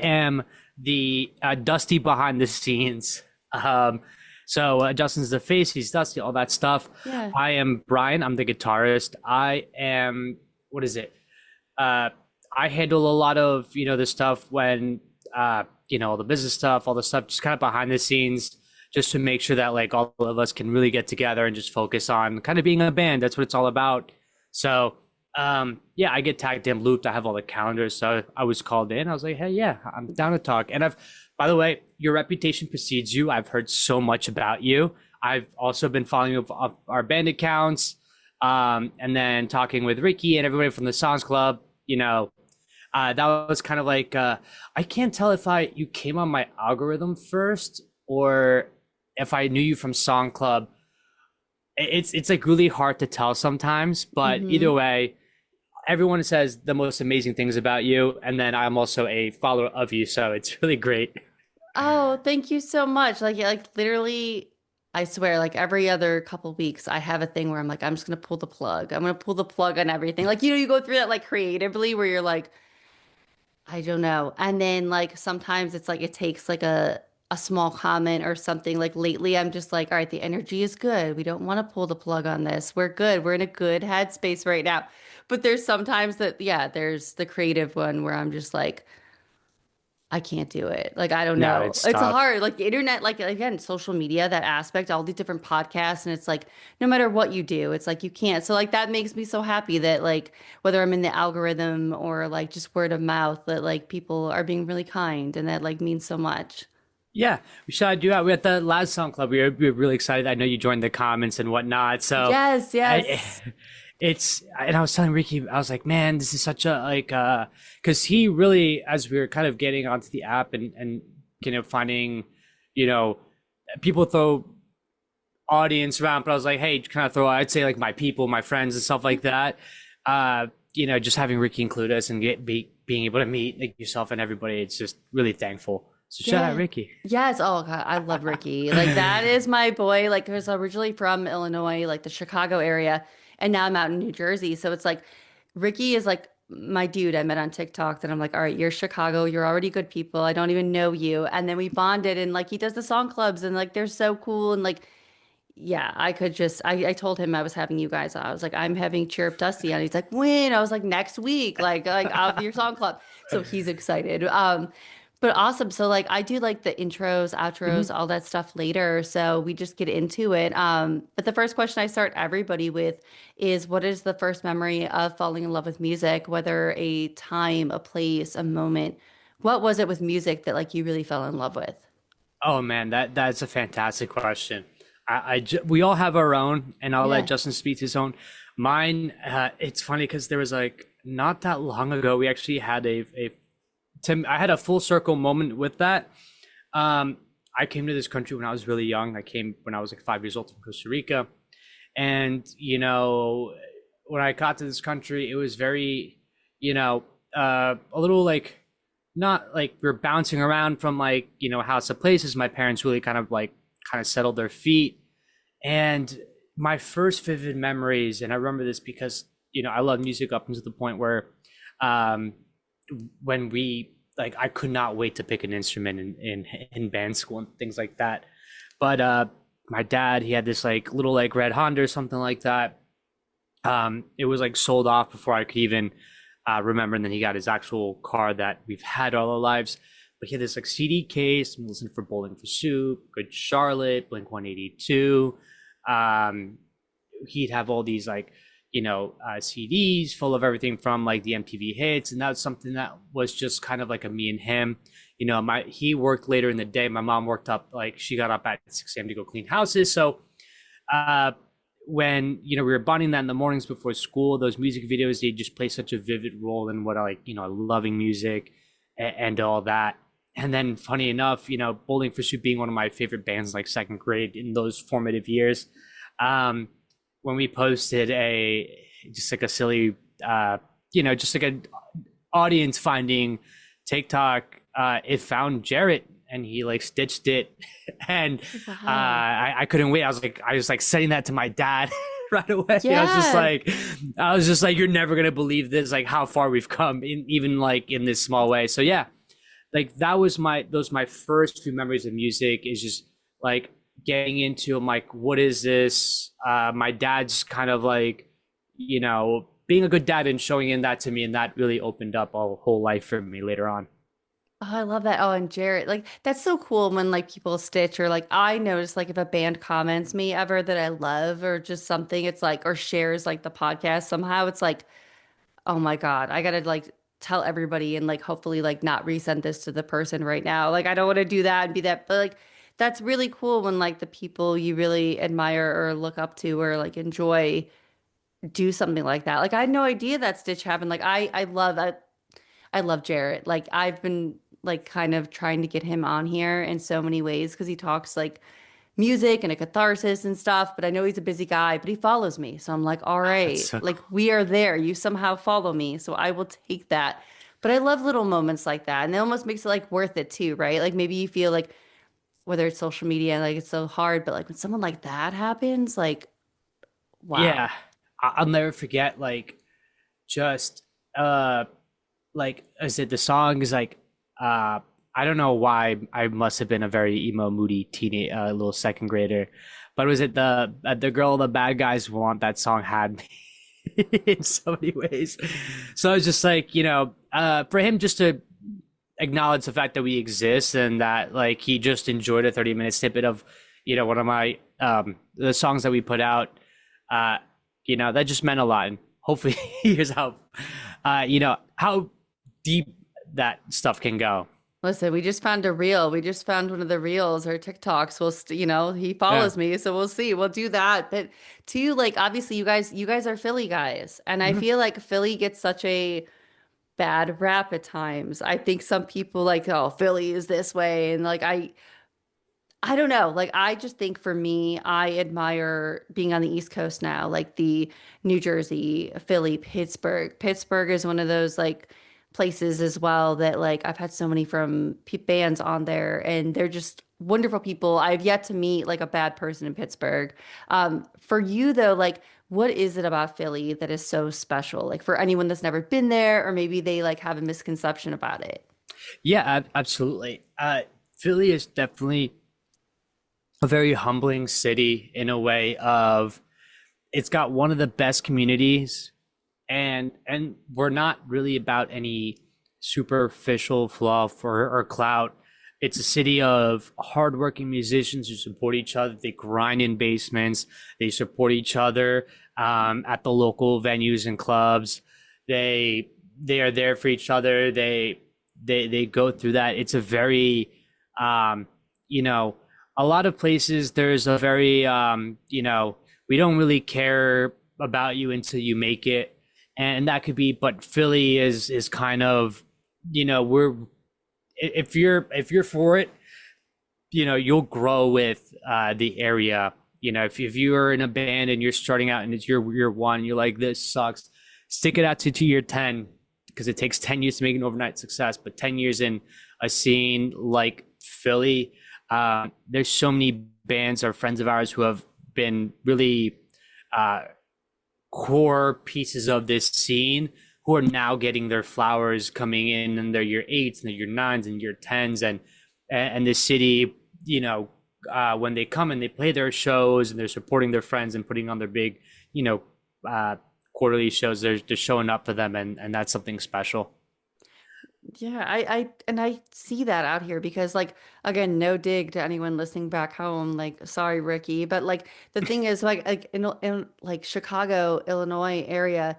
am the Dusty behind the scenes. So Justin's the face, he's Dusty, all that stuff. Yeah. I am Bryan, I'm the guitarist. I am, what is it? I handle a lot of, the stuff when, all the business stuff, all the stuff, just kind of behind the scenes, just to make sure that like all of us can really get together and just focus on kind of being a band. That's what it's all about. So, yeah, I get tagged in, looped. I have all the calendars. So I was called in. I was like, hey, yeah, I'm down to talk. And by the way, your reputation precedes you. I've heard so much about you. I've also been following up our band accounts, and then talking with Ricky and everybody from the Songs Club. That was kind of like, I can't tell if you came on my algorithm first or if I knew you from Song Club. It's like really hard to tell sometimes, but either way, everyone says the most amazing things about you. And then I'm also a follower of you. So it's really great. Oh, thank you so much. Like literally, I swear, like every other couple weeks, I have a thing where I'm like, I'm just gonna pull the plug. I'm gonna pull the plug on everything. Like, you go through that like creatively where you're like, I don't know. And then like sometimes it's like it takes like a small comment or something. Like lately, I'm just like, all right, the energy is good. We don't want to pull the plug on this. We're good. We're in a good headspace right now. But there's sometimes that, yeah, there's the creative one where I'm just like, I can't do it. Like, I don't No, know. it's It's tough. hard. Like the internet, like again, social media, that aspect, all these different podcasts. And it's like, no matter what you do, it's like you can't. So, like, that makes me so happy that, like, whether I'm in the algorithm or like just word of mouth, that like people are being really kind and that like means so much. Yeah, we should do that. We at the last Song Club. We were really excited. I know you joined the comments and whatnot. So Yes, I, yes. and I was telling Ricky, I was like, man, this is such a like, because he really, as we were kind of getting onto the app and finding, you know, people throw audience around, but I was like, hey, kind of throw, I'd say like my people, my friends and stuff like that. Just having Ricky include us and being able to meet like yourself and everybody, it's just really thankful. So shout out Yeah. Ricky. Yes. Oh God, I love Ricky. Like that is my boy. Like he was originally from Illinois, like the Chicago area, and now I'm out in New Jersey. So it's like Ricky is like my dude I met on TikTok that I'm like, all right, you're Chicago, you're already good people. I don't even know you. And then we bonded and like he does the song clubs and like they're so cool and like yeah, I could just I told him I was having you guys on. I was like, I'm having Cheer Up Dusty on. He's like, when? I was like, next week, like I'll be your song club. So he's excited. But awesome. So like I do like the intros, outros, Mhm. all that stuff later. So we just get into it. But the first question I start everybody with is what is the first memory of falling in love with music, whether a time, a place, a moment? What was it with music that like you really fell in love with? Oh man, that's a fantastic question. We all have our own, and I'll let Yeah. Justin speak to his own. Mine, it's funny because there was like not that long ago, we actually had I had a full circle moment with that. I came to this country when I was really young. I came when I was like 5 years old from Costa Rica, and when I got to this country, it was very, a little like not like we're bouncing around from like house to places. My parents really kind of settled their feet, and my first vivid memories, and I remember this because I love music up until the point where um when we like I could not wait to pick an instrument in band school and things like that. But my dad, he had this like little like red Honda or something like that. It was like sold off before I could even remember, and then he got his actual car that we've had all our lives. But he had this like CD case and listened for Bowling for Soup, Good Charlotte, Blink 182. Um, he'd have all these like CDs full of everything from like the MTV hits, and that was something that was just kind of like a me and him. He worked later in the day. My mom worked up like she got up at 6 a.m. to go clean houses. So uh, when we were bonding that in the mornings before school, those music videos, they just play such a vivid role in what I like, loving music and all that. And then funny enough, Bowling for Soup being one of my favorite bands like second grade in those formative years. When we posted just like a silly just like an audience finding TikTok, it found Jarrett and he like stitched it and Wow. I couldn't wait. I was like sending that to my dad right away. Yeah. I was just like, you're never gonna believe this, like how far we've come in even like in this small way. So yeah, like that was my first few memories of music is just like getting into. I'm like, what is this? My dad's kind of like, being a good dad and showing in that to me, and that really opened up a whole life for me later on. Oh, I love that. Oh, and Jarrett, like that's so cool when like people stitch or like I notice like if a band comments me ever that I love or just something, it's like or shares like the podcast somehow, it's like, oh my God, I gotta like tell everybody and like hopefully like not resend this to the person right now. Like I don't want to do that and be that, but like that's really cool when like the people you really admire or look up to or like enjoy do something like that. Like I had no idea that Stitch happened. Like I love Jarrett. Like I've been like kind of trying to get him on here in so many ways because he talks like music and a catharsis and stuff, but I know he's a busy guy, but he follows me. So I'm like, all That's right, so like cool. we are there. You somehow follow me, so I will take that. But I love little moments like that. And it almost makes it like worth it too, right? Like maybe you feel like whether it's social media, like it's so hard, but like when someone like that happens, like wow. Yeah, I'll never forget like just uh like I said, the song is like I don't know why I must have been a very emo, moody teenage little second grader, but was it the girl the bad guys want that song had me in so many ways. So I was just like, for him just to acknowledge the fact that we exist and that like he just enjoyed a 30-minute snippet of, one of my the songs that we put out, uh, that just meant a lot. And hopefully here's how deep that stuff can go. Listen, we just found a reel. We just found one of the reels or TikToks. He Yeah. follows me, so we'll see. We'll do that. But too, like obviously you guys are Philly guys, and I Mhm. feel like Philly gets such a bad rap at times. I think some people like, oh, Philly is this way, and like I don't know. Like I just think for me, I admire being on the East Coast now, like the New Jersey, Philly, Pittsburgh. Pittsburgh is one of those like places as well that like I've had so many from bands on there and they're just wonderful people. I've yet to meet like a bad person in Pittsburgh. For you though, like what is it about Philly that is so special? Like for anyone that's never been there or maybe they like have a misconception about it. Yeah, absolutely. Philly is definitely a very humbling city in a way of it's got one of the best communities, and we're not really about any superficial fluff or clout. It's a city of hardworking musicians who support each other. They grind in basements. They support each other at the local venues and clubs. They are there for each other. They go through that. It's a very um, you know a lot of places there's a very we don't really care about you until you make it, and that could be. But Philly is kind of, we're if you're for it, you'll grow with the area. If you're in a band and you're starting out and it's your year one, you're like, this sucks, stick it out to year 10, because it takes 10 years to make an overnight success. But 10 years in a scene like Philly, there's so many bands or friends of ours who have been really uh, core pieces of this scene, who are now getting their flowers coming in their year eights and their year nines and year tens, and the city, when they come and they play their shows and they're supporting their friends and putting on their big, you know, uh, quarterly shows, they're showing up for them, and that's something special. Yeah, I see that out here because like again, no dig to anyone listening back home, like sorry Ricky, but like the thing is like in like Chicago, Illinois area,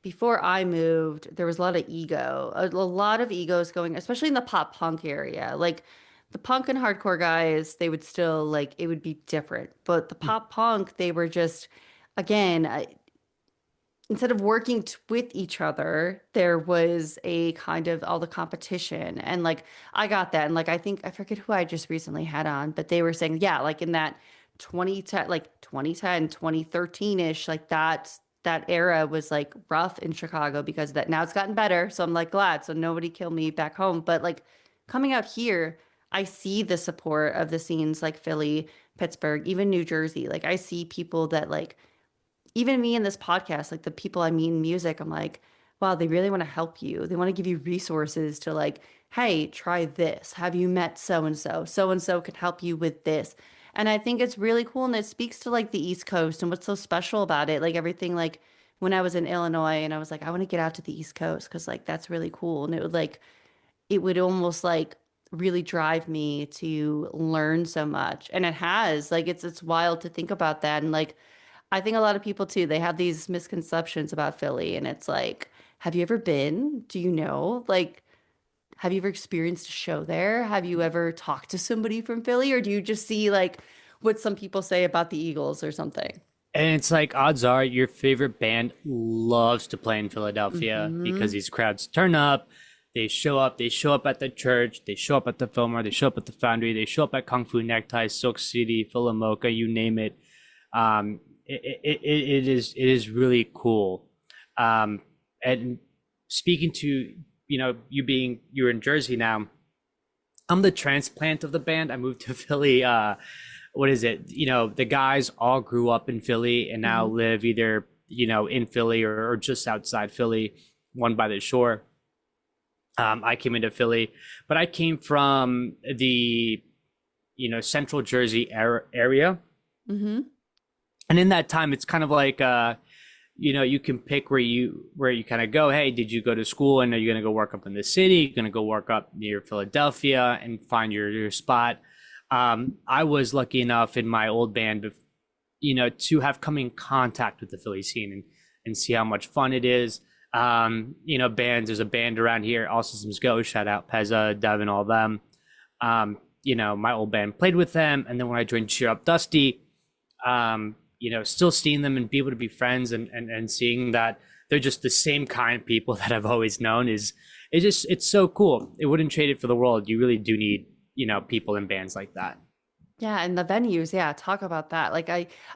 before I moved, there was a lot of ego, a lot of egos going, especially in the pop punk area. Like the punk and hardcore guys, they would still like it would be different, but the pop punk, they were just again, instead of working with each other, there was a kind of all the competition. And like I got that. And like I think I forget who I just recently had on, but they were saying, yeah, like in that 2010, like 2010, 2013-ish, like that era was like rough in Chicago because of that. Now it's gotten better. So I'm like glad. So nobody killed me back home. But like coming out here, I see the support of the scenes like Philly, Pittsburgh, even New Jersey. Like I see people that like even me in this podcast, like the people I meet in music, I'm like, wow, they really want to help you. They want to give you resources to like hey, try this. Have you met so and so? So and so could help you with this. And I think it's really cool and it speaks to like the East Coast and what's so special about it. Like everything like when I was in Illinois and I was like, I want to get out to the East Coast because like that's really cool. And it would almost like really drive me to learn so much. And it has. Like it's wild to think about that. And like I think a lot of people too, they have these misconceptions about Philly and it's like, have you ever been? Do you know? Like have you ever experienced a show there? Have you ever talked to somebody from Philly, or do you just see like what some people say about the Eagles or something? And it's like odds are your favorite band loves to play in Philadelphia because Hmm. these crowds turn up. They show up at the church, they show up at the Fillmore, they show up at the Foundry, they show up at Kung Fu Necktie, Silk City, Philomoka, you name it. It is really cool. And speaking to, you're in Jersey now. I'm the transplant of the band. I moved to Philly. What is it? The guys all grew up in Philly and now Hmm. live either, in Philly or just outside Philly, one by the shore. I came into Philly, but I came from the, central Jersey area. Hmm. And in that time, it's kind of like, you can pick where you kind of go. Hey, did you go to school and are you going to go work up in the city? You're going to go work up near Philadelphia and find your spot. I was lucky enough in my old band, to have come in contact with the Philly scene and see how much fun it is. There's a band around here, All Systems Go, shout out Pezza, Devin, all them. My old band played with them. And then when I joined Cheer Up Dusty, still seeing them and be able to be friends and seeing that they're just the same kind of people that I've always known it's so cool. It wouldn't trade it for the world. You really do need, people in bands like that. Yeah, and the venues, yeah, talk about that. Like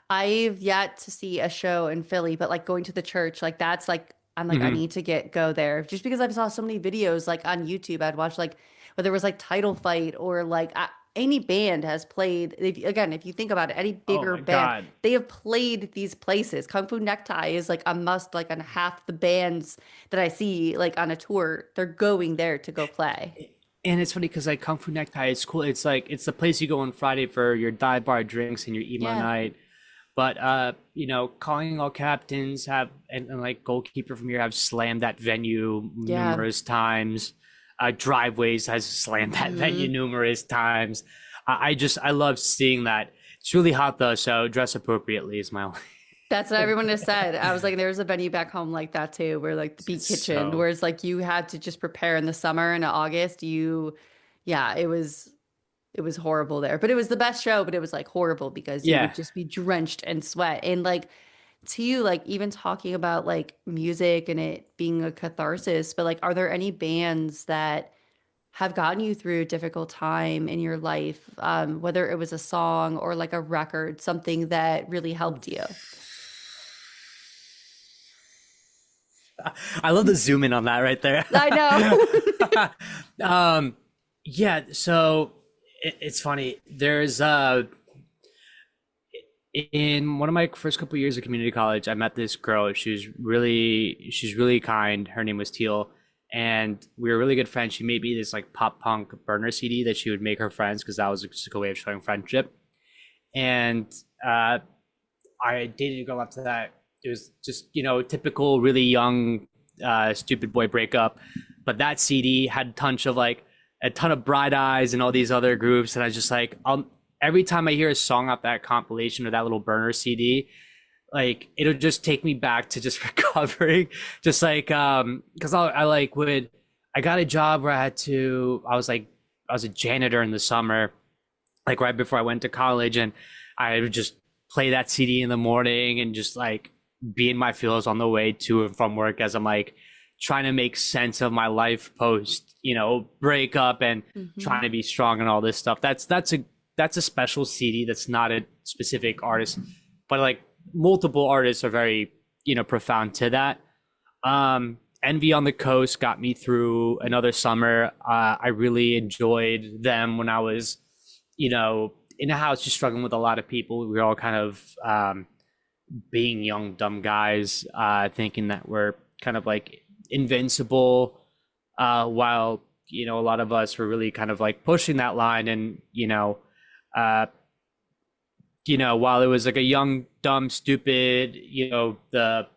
I've yet to see a show in Philly, but like going to the church, like that's like I'm like I Hmm. need to go there just because I saw so many videos like on YouTube. I'd watch like whether it was like Title Fight or like any band has played. Again, if you think about it, any Oh bigger my band, God. they have played these places. Kung Fu Necktie is like a must. Like on half the bands that I see like on a tour, they're going there to go play. And it's funny because like Kung Fu Necktie is cool. It's like it's the place you go on Friday for your dive bar drinks and your emo Yeah, night. But calling all captains have and like goalkeeper from here have slammed that venue yeah. numerous times. Driveways has slammed that venue Hmm. numerous times. I love seeing that. It's really hot though, so dress appropriately is my only. That's what everyone has said. I was like, there was a venue back home like that too, where like the Beat Kitchen, So where it's like you had to just prepare in the summer and in August. Yeah, it was horrible there, but it was the best show. But it was like horrible because you would yeah. just be drenched in sweat. And like to you, like even talking about like music and it being a catharsis, but like, are there any bands that have gotten you through a difficult time in your life, whether it was a song or like a record, something that really helped you? I love the zoom in on that right there. I know. um, yeah, so it's funny. There's in one of my first couple years of community college, I met this girl. She's really kind. Her name was Teal, and we were really good friends. She made me this like pop punk burner CD that she would make her friends because that was just a good way of showing friendship. And uh, I dated a girl after that. It was just, typical really young, stupid boy breakup. But that CD had a ton of Bright Eyes and all these other groups. And I was just like, every time I hear a song off that compilation or that little burner CD, like it'll just take me back to just recovering. Just like, because I like would, I got a job where I was a janitor in the summer, like right before I went to college. And I would just play that CD in the morning and just like be in my feels on the way to and from work as I'm like trying to make sense of my life post, breakup and trying Hmm. to be strong and all this stuff. That's a special CD. That's not a specific artist, but like multiple artists are very, profound to that. Envy on the Coast got me through another summer. I really enjoyed them when I was, in a house just struggling with a lot of people. We were all kind of being young, dumb guys, thinking that we're kind of like invincible, while a lot of us were really kind of like pushing that line. And, uh, while it was like a young, dumb, stupid, the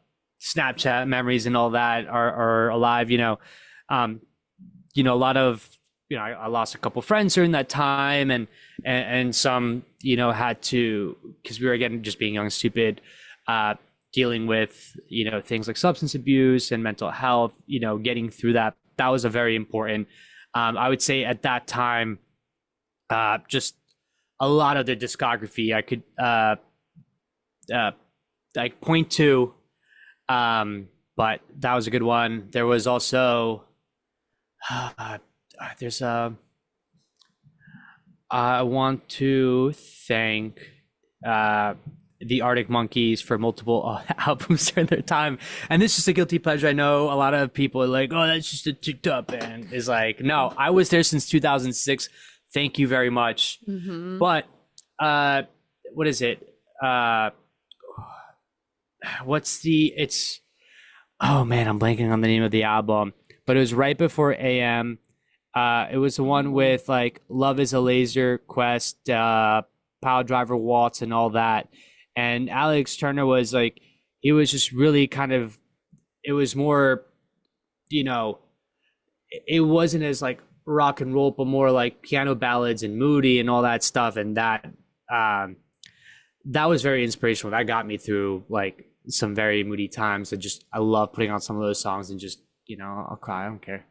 Snapchat memories and all that are alive, a lot of, I lost a couple friends during that time, and some, had to, because we were again just being young and stupid, dealing with, things like substance abuse and mental health, getting through that. That was a very important, I would say at that time, just a lot of the discography I could like point to, but that was a good one. There was also there's I want to thank the Arctic Monkeys for multiple albums during their time. And this is a guilty pleasure. I know a lot of people are like, oh, that's just a TikTok band. It's like, no, I was there since 2006. Thank you very much. Mm-hmm. But what is it? Oh man, I'm blanking on the name of the album, but it was right before AM. It was the one with like Love is a Laser Quest, Pile Driver Waltz and all that. And Alex Turner was like, he was just really kind of, it was more, it wasn't as like rock and roll, but more like piano ballads and moody and all that stuff. And that was very inspirational. That got me through like some very moody times. I love putting on some of those songs and just, I'll cry. I don't care.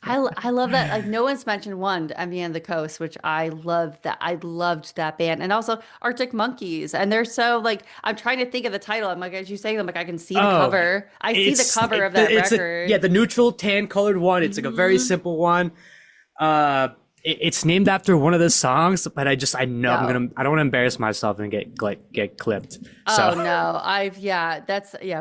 I love that. Like no one's mentioned one, Envy and the Coast, which I love that. I loved that band. And also Arctic Monkeys. And they're so like, I'm trying to think of the title. I'm like, as you say them, like I can see the cover. I see the cover of that record. The neutral tan colored one. It's like a very simple one. It's named after one of the songs, but I know I don't want to embarrass myself and get clipped. So. Oh no,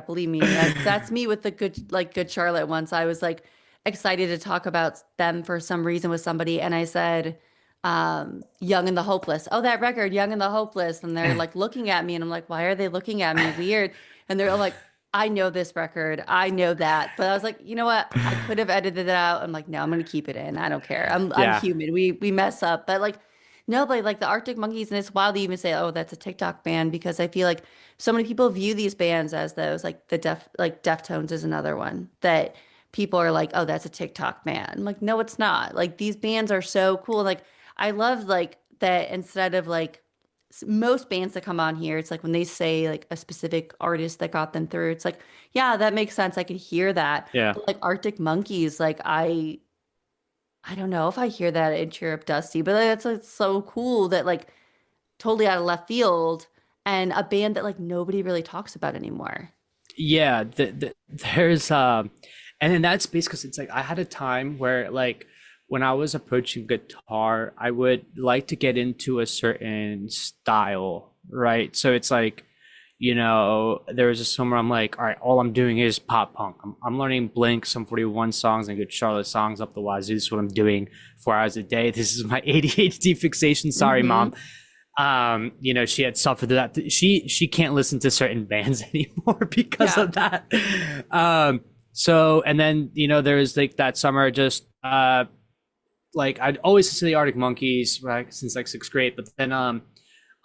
believe me, that's me with the Good Charlotte. Once I was like excited to talk about them for some reason with somebody, and I said, Young and the Hopeless. Oh, that record, Young and the Hopeless. And they're like looking at me, and I'm like, why are they looking at me weird? And they're all like, I know this record. I know that. But I was like, you know what? I could have edited it out. I'm like, no, I'm going to keep it in. I don't care. I'm human. We mess up. But like, no, but like the Arctic Monkeys, and it's wild to even say, oh, that's a TikTok band, because I feel like so many people view these bands as those, like Deftones is another one that people are like, oh, that's a TikTok band. I'm like, no, it's not. Like these bands are so cool. Like I love like that instead of like most bands that come on here, it's like when they say like a specific artist that got them through, it's like, yeah, that makes sense. I could hear that. Yeah. But like Arctic Monkeys, like I don't know if I hear that in Cheer Up Dusty, but it's like so cool that like totally out of left field and a band that like nobody really talks about anymore. Yeah, there's and then that's basically, it's like I had a time where like when I was approaching guitar, I would like to get into a certain style, right? So it's like, there was a summer I'm like, all right, all I'm doing is pop punk. I'm learning Blink, some 41 songs and Good Charlotte songs up the wazoo. This is what I'm doing 4 hours a day. This is my ADHD fixation. Sorry, Mom. She had suffered that. She can't listen to certain bands anymore because of that. So, and then, there was like that summer just, like I'd always listen to the Arctic Monkeys, right, since like sixth grade. But then I'm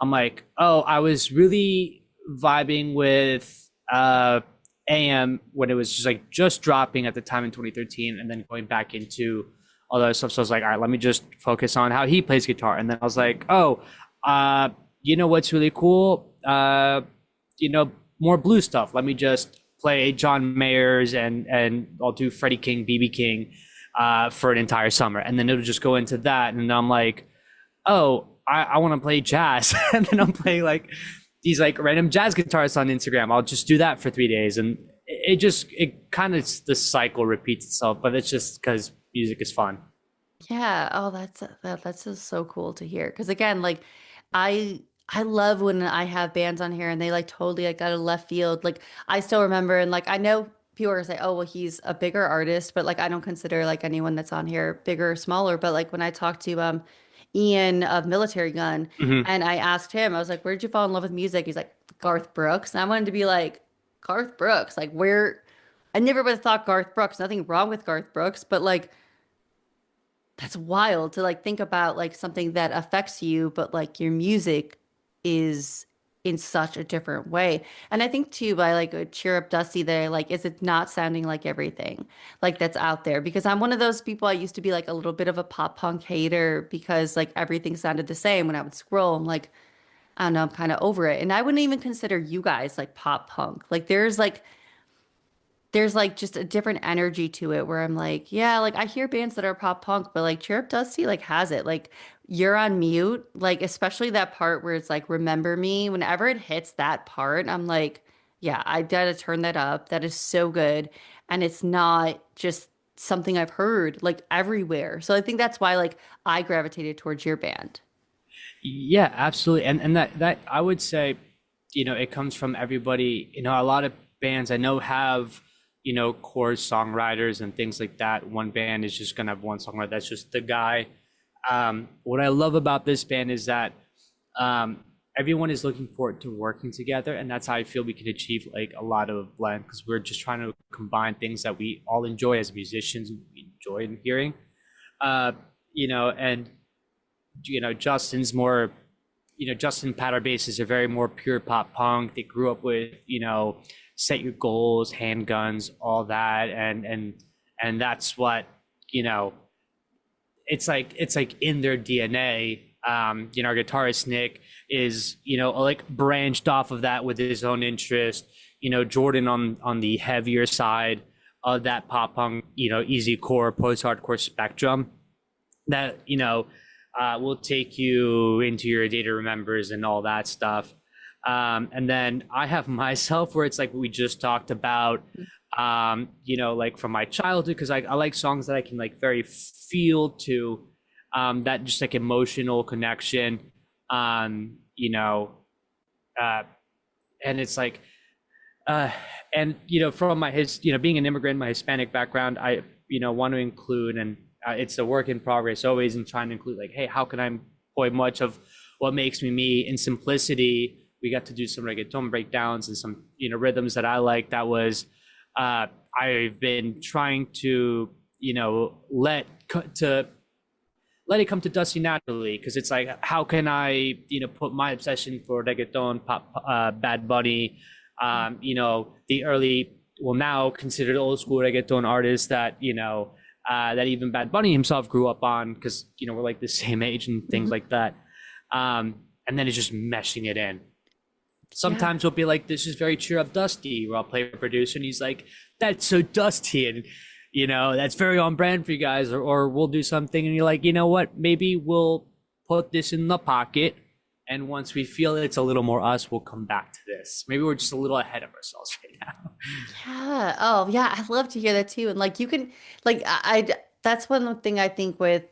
like, oh, I was really vibing with AM when it was just dropping at the time in 2013, and then going back into all that stuff. So I was like, all right, let me just focus on how he plays guitar. And then I was like, oh, what's really cool? More blues stuff. Let me just play John Mayer's and I'll do Freddie King, BB King. For an entire summer, and then it'll just go into that, and I'm like, oh, I want to play jazz. And then I'm playing like these like random jazz guitarists on Instagram. I'll just do that for 3 days, and it kind of, the cycle repeats itself, but it's just because music is fun. Yeah. Oh, that's just so cool to hear. Because again, like I love when I have bands on here and they like totally like got a left field. Like I still remember, and like I know people are gonna say, oh, well, he's a bigger artist, but like I don't consider like anyone that's on here bigger or smaller. But like when I talked to Ian of Military Gun, and I asked him, I was like, where did you fall in love with music? He's like, Garth Brooks. And I wanted to be like, Garth Brooks, like where I never would have thought Garth Brooks, nothing wrong with Garth Brooks, but like That's wild to like think about like something that affects you, but like your music is in such a different way. And I think too by like a Cheer Up Dusty there, like is it not sounding like everything like that's out there? Because I'm one of those people I used to be like a little bit of a pop punk hater because like everything sounded the same when I would scroll. I'm like, I don't know, I'm kind of over it. And I wouldn't even consider you guys like pop punk. Like there's like just a different energy to it where I'm like, yeah, like I hear bands that are pop punk, but like Chirp Dusty like has it. Like you're on mute, like especially that part where it's like remember me. Whenever it hits that part, I'm like, yeah, I gotta turn that up. That is so good. And it's not just something I've heard like everywhere. So I think that's why like I gravitated towards your band. Yeah, absolutely. And that I would say, it comes from everybody. A lot of bands I know have, core songwriters and things like that. One band is just gonna have one songwriter. That's just the guy. What I love about this band is that everyone is looking forward to working together, and that's how I feel we can achieve like a lot of blend because we're just trying to combine things that we all enjoy as musicians. We enjoy in hearing, and Justin's more, Justin Patter basses are very more pure pop punk. They grew up with, set your goals, handguns, all that, and that's what, you know, it's like in their DNA. Our guitarist Nick is, like branched off of that with his own interest. Jordan on the heavier side of that pop punk, easy core, post hardcore spectrum that will take you into your data remembers and all that stuff. And then I have myself where it's like we just talked about, like from my childhood, because I like songs that I can like very feel to, that just like emotional connection. Um, you know, uh, and it's like, and from being an immigrant, my Hispanic background, I want to include, and it's a work in progress always, in trying to include like, hey, how can I employ much of what makes me me in simplicity. We got to do some reggaeton breakdowns and some rhythms that I like. That was I've been trying to let it come to Dusty naturally, because it's like, how can I put my obsession for reggaeton, pop, Bad Bunny, the early, well, now considered old school reggaeton artists that that even Bad Bunny himself grew up on, because we're like the same age and things like that. And then it's just meshing it in. Yeah. Sometimes we'll be like, this is very cheer up Dusty, where I'll play a producer and he's like, that's so Dusty, and that's very on brand for you guys. Or we'll do something and you're like, you know what, maybe we'll put this in the pocket, and once we feel it's a little more us, we'll come back to this. Maybe we're just a little ahead of ourselves right now. Yeah. Oh, yeah. I love to hear that too. And like you can, like, that's one thing I think with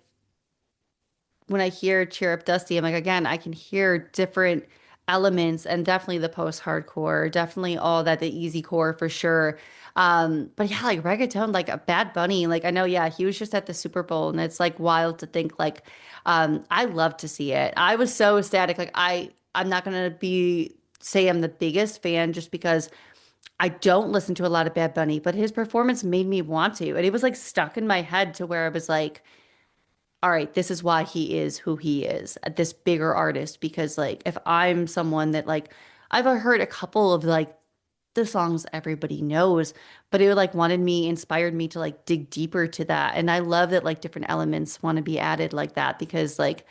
when I hear Cheer Up Dusty, I'm like, again, I can hear different elements and definitely the post-hardcore, definitely all that, the easy core for sure. But yeah, like reggaeton, like a Bad Bunny, like I know, yeah, he was just at the Super Bowl and it's like wild to think like, I love to see it. I was so ecstatic. Like I'm not gonna say I'm the biggest fan just because I don't listen to a lot of Bad Bunny, but his performance made me want to. And it was like stuck in my head to where I was like, all right, this is why he is who he is, this bigger artist. Because like, if I'm someone that like, I've heard a couple of like the songs everybody knows, but it like inspired me to like dig deeper to that. And I love that like different elements want to be added like that because like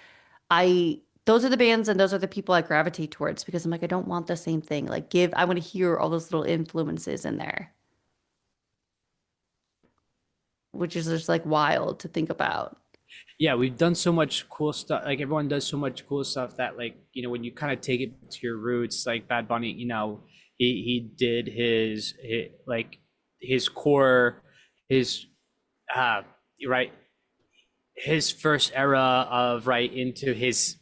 those are the bands and those are the people I gravitate towards because I'm like, I don't want the same thing. Like, I want to hear all those little influences in there, which is just like wild to think about. Yeah, we've done so much cool stuff. Like everyone does so much cool stuff that, like, when you kind of take it to your roots, like Bad Bunny, he did like his core, his uh right, his first era of right into his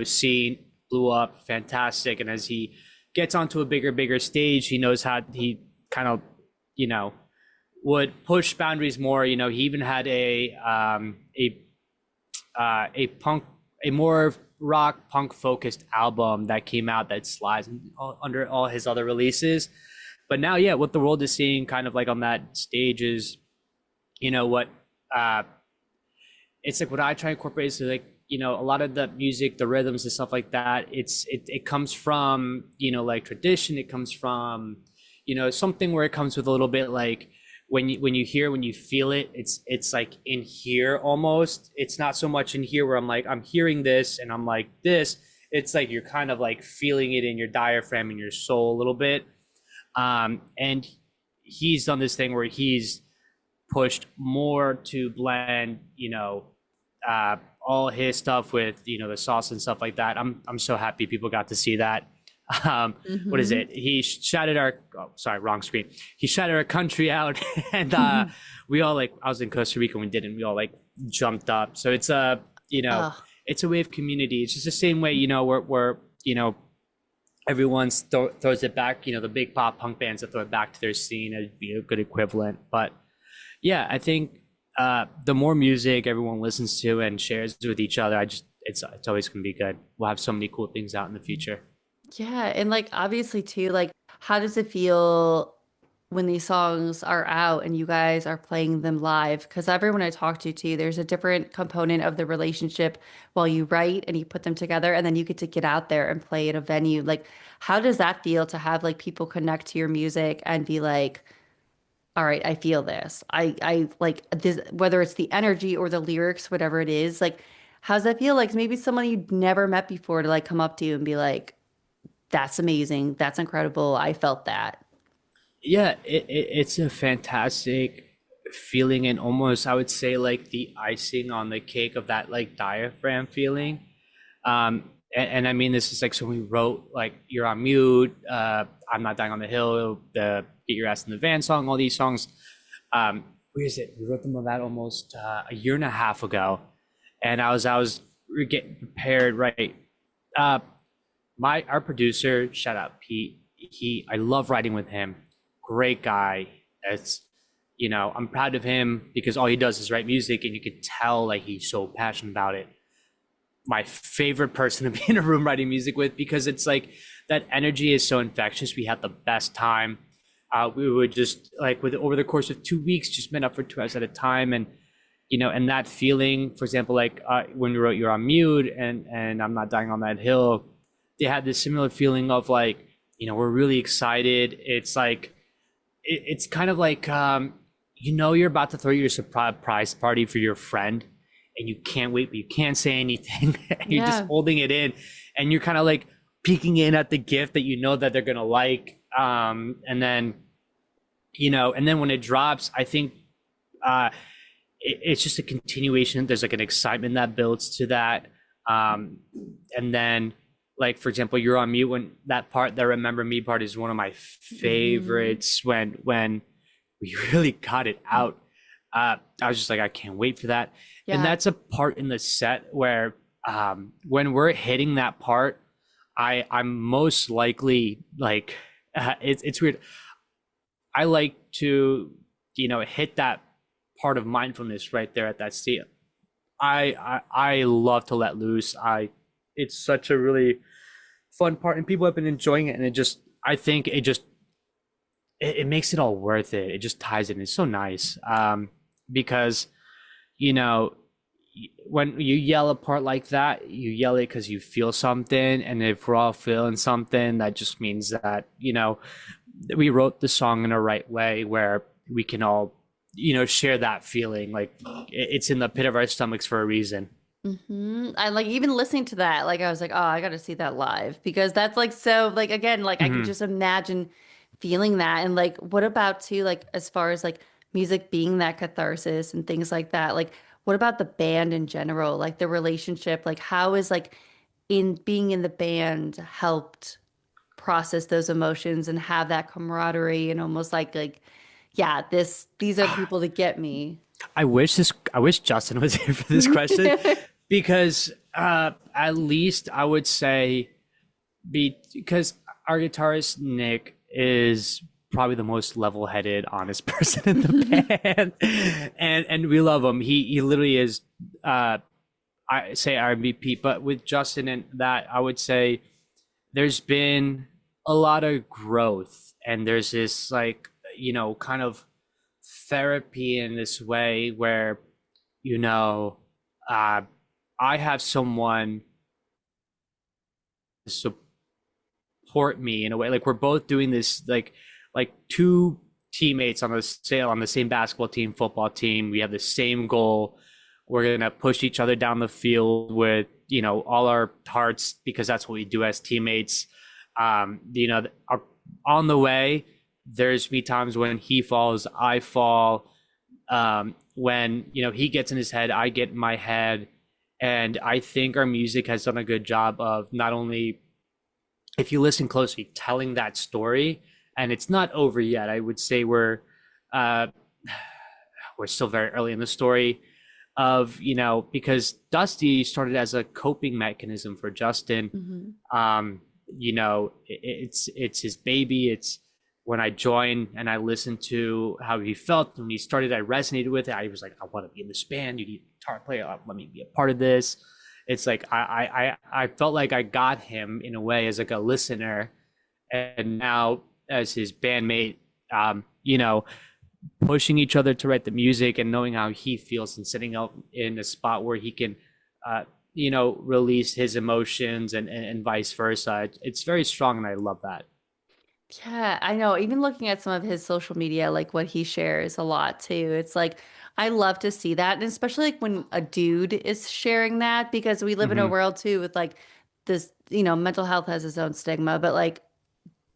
scene blew up fantastic, and as he gets onto a bigger stage, he knows how he kind of you know would push boundaries more. He even had a punk, a more rock punk focused album that came out that slides under all his other releases. But now, yeah, what the world is seeing kind of like on that stage is, what uh, it's like what I try to incorporate is like, you know, a lot of the music, the rhythms and stuff like that, it comes from, you know, like tradition. It comes from, you know, something where it comes with a little bit like when you feel it, it's like in here almost. It's not so much in here where I'm like, I'm hearing this and I'm like this. It's like you're kind of like feeling it in your diaphragm and your soul a little bit. And he's done this thing where he's pushed more to blend, you know, all his stuff with, you know, the sauce and stuff like that. I'm so happy people got to see that. What is it? He shouted our, oh, sorry, wrong screen. He shouted our country out, and we all like, I was in Costa Rica when we did it, and we all like jumped up. So it's a, you know, Oh, it's a way of community. It's just the same way, you know, where you know, everyone's throws it back, you know, the big pop punk bands that throw it back to their scene, it'd be a good equivalent. But yeah, I think the more music everyone listens to and shares with each other, it's always gonna be good. We'll have so many cool things out in the future. yeah. And like obviously too, like how does it feel when these songs are out and you guys are playing them live? Because everyone I talk to too, there's a different component of the relationship while you write and you put them together and then you get out there and play at a venue. Like how does that feel to have like people connect to your music and be like, all right, I feel this. I like this, whether it's the energy or the lyrics, whatever it is. Like, how's that feel? Like maybe someone you'd never met before to like come up to you and be like, "That's amazing. That's incredible. I felt that." Yeah, it's a fantastic feeling, and almost I would say like the icing on the cake of that like diaphragm feeling. And I mean this is like, so we wrote like You're on Mute, I'm Not Dying on the Hill, the Get Your Ass in the Van song, all these songs. Where is it? We wrote them about almost a year and a half ago, and I was getting prepared, right. Uh, our producer, shout out Pete. I love writing with him. Great guy. It's, you know, I'm proud of him because all he does is write music, and you could tell like he's so passionate about it. My favorite person to be in a room writing music with, because it's like that energy is so infectious. We had the best time. We would just like with over the course of 2 weeks, just met up for 2 hours at a time, and you know, and that feeling, for example, like when we wrote You're on Mute and I'm Not Dying on That Hill, they had this similar feeling of like, you know, we're really excited. It's like it's kind of like you know, you're about to throw your surprise party for your friend, and you can't wait, but you can't say anything. And you're just Yeah. holding it in, and you're kind of like peeking in at the gift that you know that they're gonna like. And then, you know, and then when it drops, I think it's just a continuation. There's like an excitement that builds to that. And then, like for example, You're on Mute, when that part, the Remember Me part, is one of my Hmm. favorites. When we really got it out, I was just like, I can't wait for that. And Yeah. that's a part in the set where when we're hitting that part, I'm most likely like it's weird. I like to, you know, hit that part of mindfulness right there at that state. I love to let loose. It's such a really fun part, and people have been enjoying it, and it just, I think it just it makes it all worth it. It just ties it in. It's so nice. Because, you know, when you yell a part like that, you yell it because you feel something, and if we're all feeling something, that just means that, you know, we wrote the song in a right way where we can all, you know, share that feeling. Like it's in the pit of our stomachs for a reason. I like even listening to that, like I was like, oh, I got to see that live because that's like so like again, like I can Hmm. just imagine feeling that. And like what about too, like as far as like music being that catharsis and things like that, like what about the band in general? Like the relationship, like how is like in being in the band helped process those emotions and have that camaraderie and almost like yeah, these are the people that get me. I wish Justin was here for this question, because at least I would say, because our guitarist Nick is probably the most level-headed, honest person in the band, and we love him. He literally is. I say our MVP, but with Justin and that, I would say there's been a lot of growth, and there's this like, you know, kind of therapy in this way where, you know, uh, I have someone to support me in a way. Like we're both doing this, like two teammates on the same basketball team, football team. We have the same goal. We're gonna push each other down the field with all our hearts because that's what we do as teammates. On the way, there's be times when he falls, I fall. When he gets in his head, I get in my head, and I think our music has done a good job of not only, if you listen closely, telling that story. And it's not over yet. I would say uh, we're still very early in the story of because Dusty started as a coping mechanism for Justin. It's his baby. It's when I joined and I listened to how he felt when he started, I resonated with it. I was like, I want to be in this band. You need a guitar player. Let me be a part of this. It's like I felt like I got him in a way as like a listener, and now as his bandmate, pushing each other to write the music and knowing how he feels and sitting out in a spot where he can, release his emotions and vice versa. It's very strong, and I love that. Yeah, I know. Even looking at some of his social media, like what he shares a lot too. It's like I love to see that, and especially like when a dude is sharing that, because we live in a Hmm. world too with like this, mental health has its own stigma, but like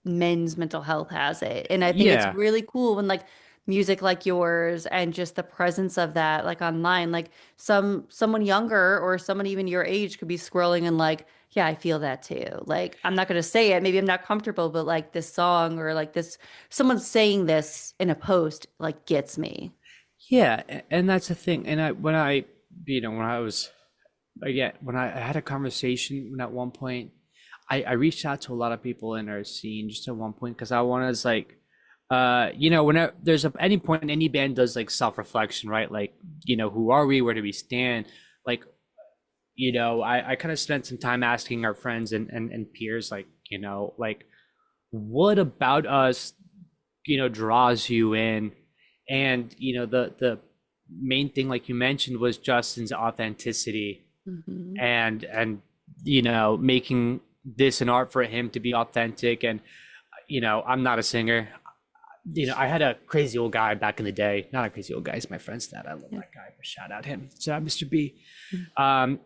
men's mental health has it. And I think it's Yeah. really cool when like music like yours and just the presence of that like online, like someone younger or someone even your age could be scrolling and like, yeah, I feel that too. Like I'm not going to say it, maybe I'm not comfortable, but like this song or like this someone saying this in a post like gets me. Yeah, and that's the thing. And when I was, again, when I had a conversation at one point, I reached out to a lot of people in our scene just at one point because I wanted to like, whenever there's any point any band does like self-reflection, right? Like, who are we? Where do we stand? Like, I kind of spent some time asking our friends and peers, like, like, what about us, draws you in? And, the main thing, like you mentioned, was Justin's authenticity Hmm. and making this an art for him to be authentic. And I'm not a singer. I had a crazy old guy back in the day. Not a crazy old guy, he's my friend's dad. I love Yeah. that guy. Shout out him. Shout out Mr. B.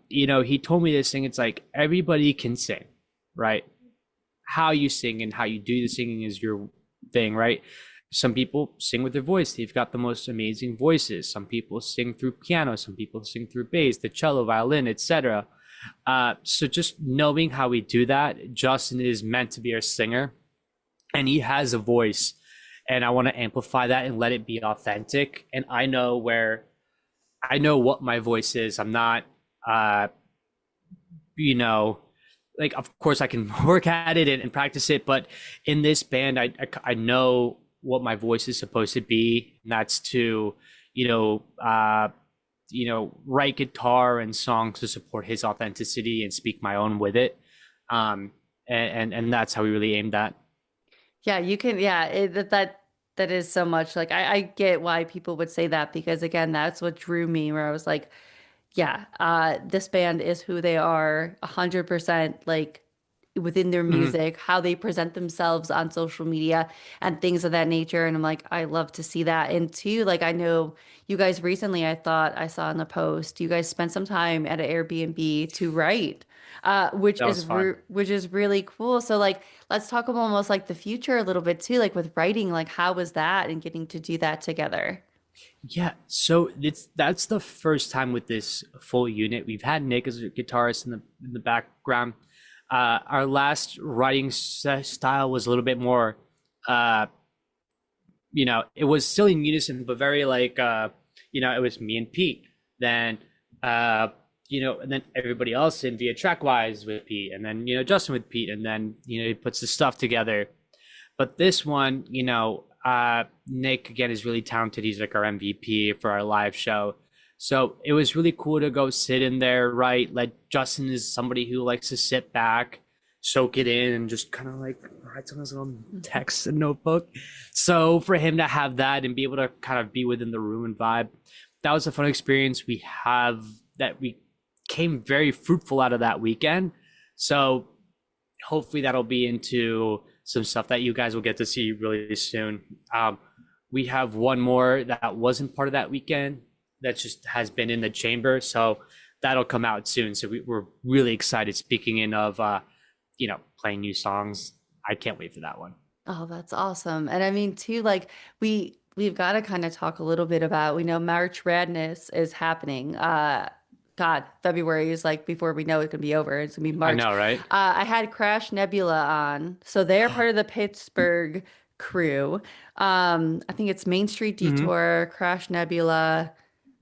He told me this thing. It's like everybody can sing, right? How you sing and how you do the singing is your thing, right? Some people sing with their voice. They've got the most amazing voices. Some people sing through piano. Some people sing through bass, the cello, violin, etc. So just knowing how we do that, Justin is meant to be our singer, and he has a voice, and I want to amplify that and let it be authentic. And I know what my voice is. I'm not, uh, you know, like of course I can work at it and practice it, but in this band, I know what my voice is supposed to be, and that's to, you know, uh, write guitar and songs to support his authenticity and speak my own with it. And that's how we really aimed at. Yeah, you can. Yeah, that is so much. Like I get why people would say that because again, that's what drew me. Where I was like, yeah, this band is who they are, 100%. Like within their Mhm. music, how they present themselves on social media and things of that nature. And I'm like, I love to see that. And two, like I know you guys recently, I thought I saw in the post, you guys spent some time at an Airbnb to write, That was fun. which is really cool. So like, let's talk about almost like the future a little bit too, like with writing, like how was that and getting to do that together? Yeah, so that's the first time with this full unit. We've had Nick as a guitarist in the background. Our last writing style was a little bit more, uh, it was still in unison, but very like, it was me and Pete. Then, and then everybody else in via Trackwise with Pete, and then Justin with Pete, and then he puts the stuff together. But this one, Nick again is really talented. He's like our MVP for our live show. So it was really cool to go sit in there, right? Like Justin is somebody who likes to sit back, soak it in, and just kind of like write some of his own text and notebook. So for him to have that and be able to kind of be within the room and vibe, that was a fun experience. We have that we came very fruitful out of that weekend. So hopefully that'll be into some stuff that you guys will get to see really soon. We have one more that wasn't part of that weekend that just has been in the chamber, so that'll come out soon. So we're really excited. Speaking in of, playing new songs, I can't wait for that one. Oh, that's awesome. And I mean, too, like we've got to kind of talk a little bit about, we know March Radness is happening. God, February is like before we know it can be over. It's gonna be I March. know, right? I had Crash Nebula on, so they're part of the Pittsburgh crew. I think it's Main Street Hmm. Detour, Crash Nebula.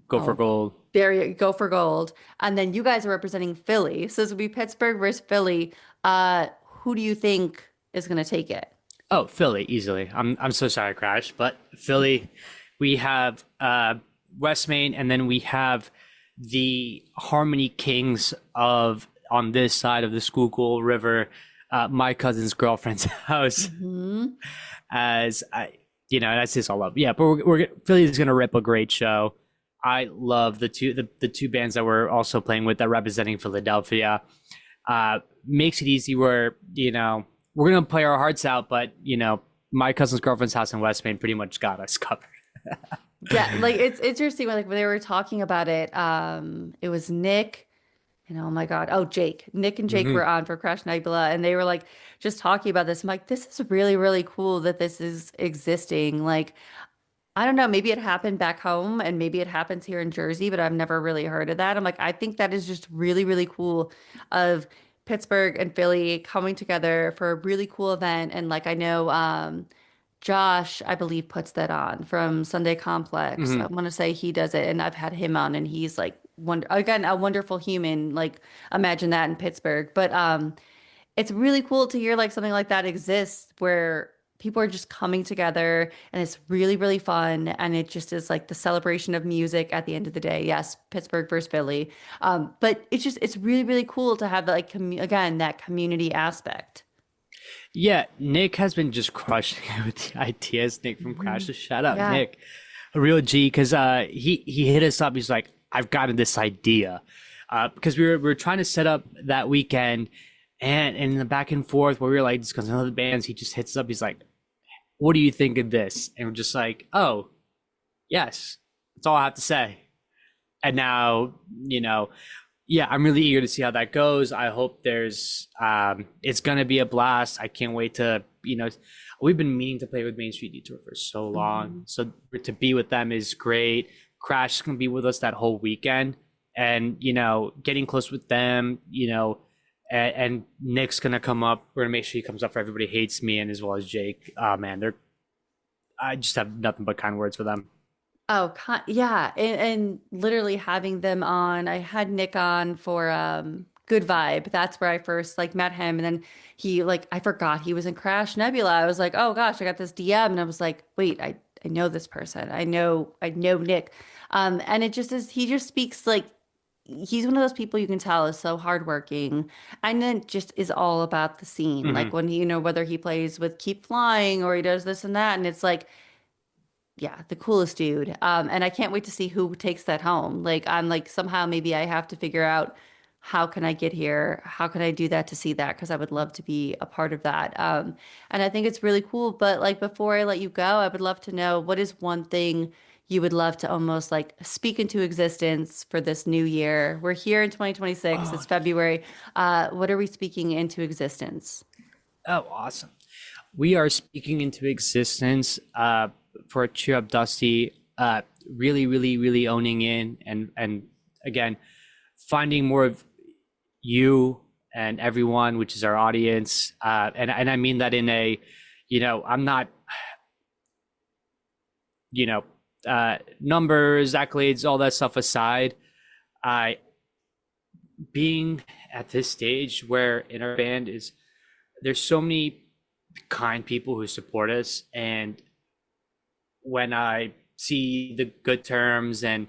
Go for Oh, gold. there you go for gold. And then you guys are representing Philly, so this will be Pittsburgh versus Philly. Who do you think is gonna take it? Oh, Philly, easily. I'm so sorry, Crash, but Philly, we have West Main, and then we have the Harmony Kings of on this side of the Schuylkill River, my cousin's girlfriend's house. Hmm. As I, that's just all up. Yeah, but we're Philly's gonna rip a great show. I love the two bands that we're also playing with that representing Philadelphia. Makes it easy where we're gonna play our hearts out, but my cousin's girlfriend's house in West Main pretty much got us covered. Yeah, like it's interesting when they were talking about it. It was Nick and oh my God, oh Jake. Nick and Jake Hmm. were on for Crash Nebula and they were like just talking about this. I'm like, this is really, really cool that this is existing. Like, I don't know, maybe it happened back home and maybe it happens here in Jersey, but I've never really heard of that. I'm like, I think that is just really, really cool of Pittsburgh and Philly coming together for a really cool event. And like I know Josh, I believe, puts that on from Sunday Complex. I Hmm. want to say he does it, and I've had him on, and he's like again a wonderful human. Like imagine that in Pittsburgh. But it's really cool to hear like something like that exists where people are just coming together and it's really, really fun. And it just is like the celebration of music at the end of the day. Yes, Pittsburgh versus Philly. But it's really, really cool to have like again that community aspect. Yeah, Nick has been just crushing it with the ideas. Nick from Crash, Mhm. just shout out Yeah. Nick, a real G, because he hit us up. He's like, I've gotten this idea, because we were trying to set up that weekend, and in the back and forth where we were like discussing other bands, he just hits us up. He's like, what do you think of this? And we're just like, oh, yes, that's all I have to say. And now, yeah, I'm really eager to see how that goes. I hope it's gonna be a blast. I can't wait to, we've been meaning to play with Main Street Detour for so long. Mhm. So to be with them is great. Crash is gonna be with us that whole weekend, and getting close with them, and Nick's gonna come up. We're gonna make sure he comes up for Everybody Hates Me, and as well as Jake. Man, I just have nothing but kind words for them. Oh, yeah, and literally having them on. I had Nick on for Good Vibe. That's where I first like met him, and then he like I forgot he was in Crash Nebula. I was like, oh gosh, I got this DM, and I was like, wait, I know this person. I know Nick, and it just is. He just speaks like he's one of those people you can tell is so hardworking, and then just is all about the scene. Like Hmm. when whether he plays with Keep Flying or he does this and that, and it's like yeah, the coolest dude. And I can't wait to see who takes that home. Like I'm like somehow maybe I have to figure out how can I get here? How can I do that to see that? Because I would love to be a part of that. And I think it's really cool. But like before I let you go, I would love to know what is one thing you would love to almost like speak into existence for this new year. We're here in 2026. Oh, It's February. What are we speaking into existence? oh, awesome. We are speaking into existence for Cheer Up Dusty, really, really, really owning in and again, finding more of you and everyone, which is our audience. And I mean that in a, I'm not, you know, numbers, accolades, all that stuff aside. I being at this stage where in our band is there's so many kind people who support us, and when I see the Good Terms and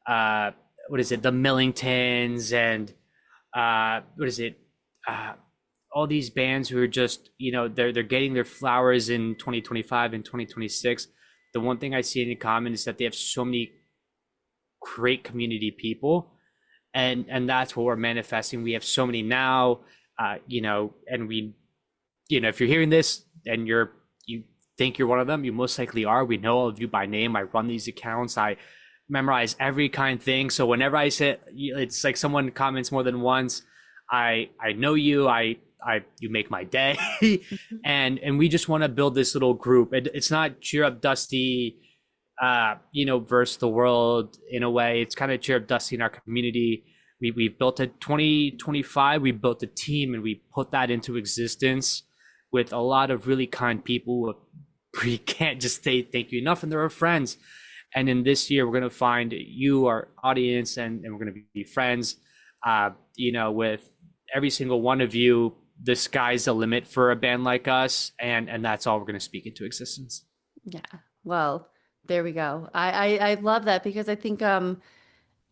what is it, the Millingtons and what is it, uh, all these bands who are just they're getting their flowers in 2025 and 2026. The one thing I see in common is that they have so many great community people, and that's what we're manifesting. We have so many now, and if you're hearing this and you think you're one of them, you most likely are. We know all of you by name. I run these accounts. I memorize every kind of thing. So whenever I say, it's like someone comments more than once, I know you. You make my day. and we just want to build this little group. It's not cheer up Dusty, versus the world in a way. It's kind of cheer up Dusty in our community. We've built a 2025. We built a team and we put that into existence with a lot of really kind people. We can't just say thank you enough, and they're our friends. And in this year, we're going to find you, our audience, and we're going to be friends, with every single one of you. The sky's the limit for a band like us, and that's all we're going to speak into existence. Yeah. Well, there we go. I love that because I think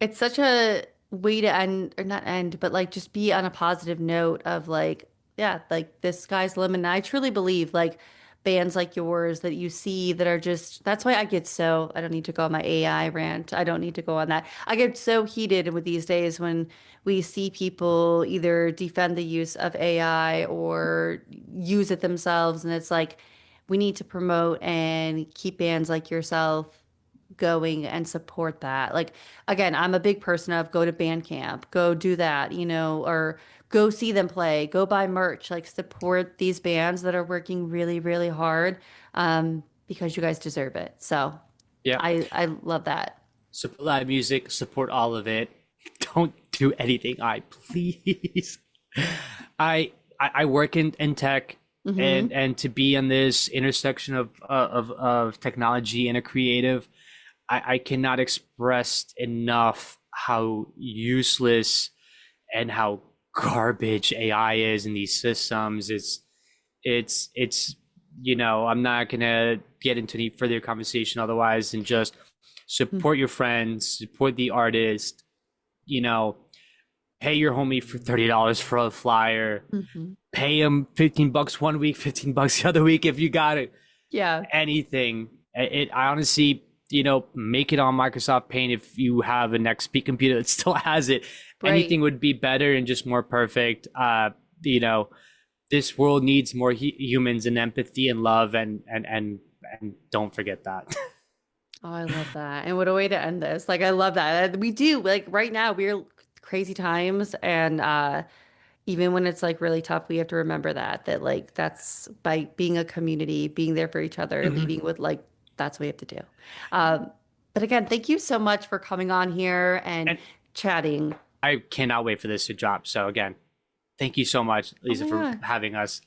it's such a way to end, or not end, but like just be on a positive note of like, yeah, like this sky's the limit. And I truly believe like bands like yours that you see that are just, that's why I don't need to go on my AI rant. I don't need to go on that. I get so heated with these days when we see people either defend the use of AI or use it themselves. And it's like, we need to promote and keep bands like yourself going and support that. Like, again, I'm a big person of go to band camp, go do that, or go see them play, go buy merch, like support these bands that are working really, really hard, because you guys deserve it. So Yeah. I love that. Support live music, support all of it. Don't do anything please. I work in tech, and to be in this intersection of technology and a creative, I cannot express enough how useless and how garbage AI is in these systems. It's I'm not gonna get into any further conversation otherwise than just support your friends, support the artist, pay your homie for $30 for a flyer, pay him $15 one week, $15 the other week if you got it. Yeah. Anything. I honestly, make it on Microsoft Paint if you have an XP computer that still has it. Right. Anything would be better and just more perfect. This world needs more humans and empathy and love, and don't forget that. Oh, I love that. And what a way to end this. Like, I love that. We do, like, right now, we're crazy times. And even when it's like really tough, we have to remember that like, that's by being a community, being there for each other, leading with like, that's what we have to do. But again, thank you so much for coming on here and chatting. I cannot wait for this to drop. So again, thank you so much, Lisa, my for God. having us.